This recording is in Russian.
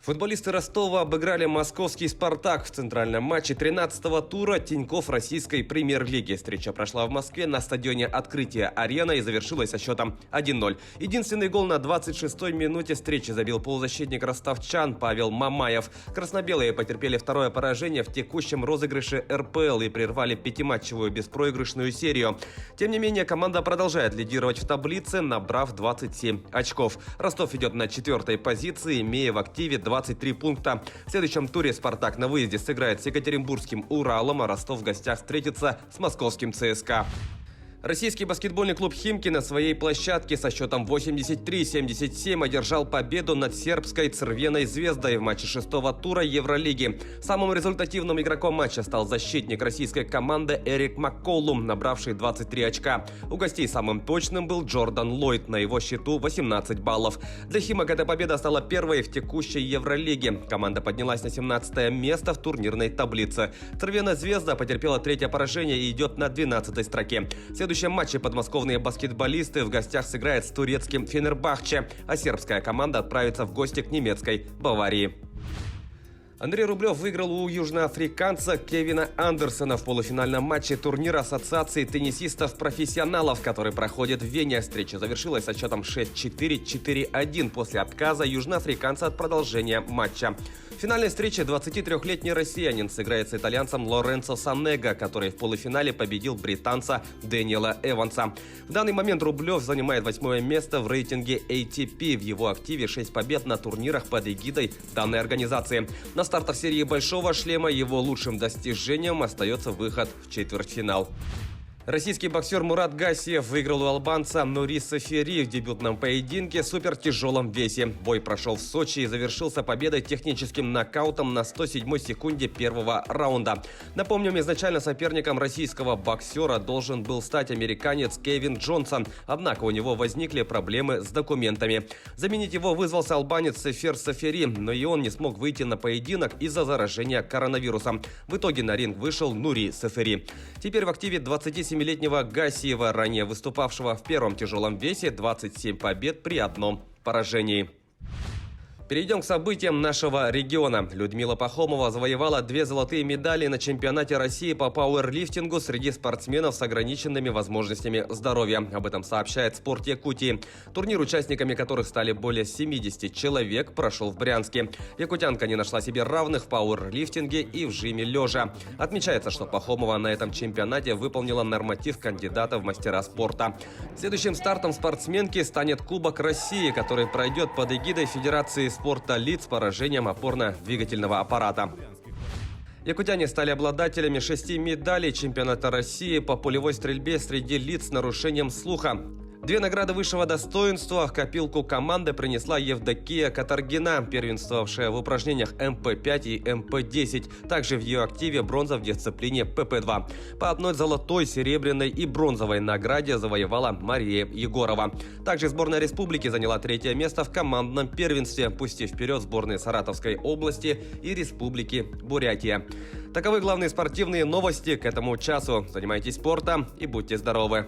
Футболисты Ростова обыграли московский «Спартак» в центральном матче 13-го тура Тинькофф российской премьер-лиги. Встреча прошла в Москве на стадионе «Открытие Арена» и завершилась со счетом 1-0. Единственный гол на 26-й минуте встречи забил полузащитник ростовчан Павел Мамаев. Красно-белые потерпели второе поражение в текущем розыгрыше РПЛ и прервали пятиматчевую беспроигрышную серию. Тем не менее, команда продолжает лидировать в таблице, набрав 27 очков. Ростов идет на 4-й позиции, имея в активе 23 пункта. В следующем туре «Спартак» на выезде сыграет с екатеринбургским «Уралом», а Ростов в гостях встретится с московским ЦСКА. Российский баскетбольный клуб «Химки» на своей площадке со счетом 83-77 одержал победу над сербской «Црвеной звездой» в матче 6-го тура Евролиги. Самым результативным игроком матча стал защитник российской команды Эрик Макколум, набравший 23 очка. У гостей самым точным был Джордан Ллойд, на его счету 18 баллов. Для «Химок» эта победа стала первой в текущей Евролиге. Команда поднялась на 17 место в турнирной таблице. «Црвеная звезда» потерпела третье поражение и идет на 12-й строке. В следующем матче подмосковные баскетболисты в гостях сыграют с турецким «Фенербахче», а сербская команда отправится в гости к немецкой «Баварии». Андрей Рублев выиграл у южноафриканца Кевина Андерсона в полуфинальном матче турнира Ассоциации теннисистов-профессионалов, который проходит в Вене. Встреча завершилась со счетом 6-4, 4-1 после отказа южноафриканца от продолжения матча. В финальной встрече 23-летний россиянин сыграет с итальянцем Лоренцо Санего, который в полуфинале победил британца Дэниела Эванса. В данный момент Рублев занимает 8-е место в рейтинге ATP. В его активе 6 побед на турнирах под эгидой данной организации. На стартах серии «Большого шлема» его лучшим достижением остается выход в четвертьфинал. Российский боксер Мурат Гассиев выиграл у албанца Нури Сафери в дебютном поединке в супертяжелом весе. Бой прошел в Сочи и завершился победой техническим нокаутом на 107-й секунде первого раунда. Напомним, изначально соперником российского боксера должен был стать американец Кевин Джонсон, однако у него возникли проблемы с документами. Заменить его вызвался албанец Сефер Сафери, но и он не смог выйти на поединок из-за заражения коронавирусом. В итоге на ринг вышел Нури Сафери. Теперь в активе 27-летнего Гассиева, ранее выступавшего в первом тяжелом весе, 27 побед при одном поражении. Перейдем к событиям нашего региона. Людмила Пахомова завоевала 2 золотые медали на чемпионате России по пауэрлифтингу среди спортсменов с ограниченными возможностями здоровья. Об этом сообщает «Спорт Якутии». Турнир, участниками которых стали более 70 человек, прошел в Брянске. Якутянка не нашла себе равных в пауэрлифтинге и в жиме лежа. Отмечается, что Пахомова на этом чемпионате выполнила норматив кандидата в мастера спорта. Следующим стартом спортсменки станет Кубок России, который пройдет под эгидой Федерации спорта лиц с поражением опорно-двигательного аппарата. Якутяне стали обладателями 6 медалей чемпионата России по пулевой стрельбе среди лиц с нарушением слуха. 2 награды высшего достоинства в копилку команды принесла Евдокия Катаргина, первенствовавшая в упражнениях МП-5 и МП-10. Также в ее активе бронза в дисциплине ПП-2. По одной золотой, серебряной и бронзовой награде завоевала Мария Егорова. Также сборная республики заняла 3-е место в командном первенстве, пустив вперед сборные Саратовской области и Республики Бурятия. Таковы главные спортивные новости к этому часу. Занимайтесь спортом и будьте здоровы!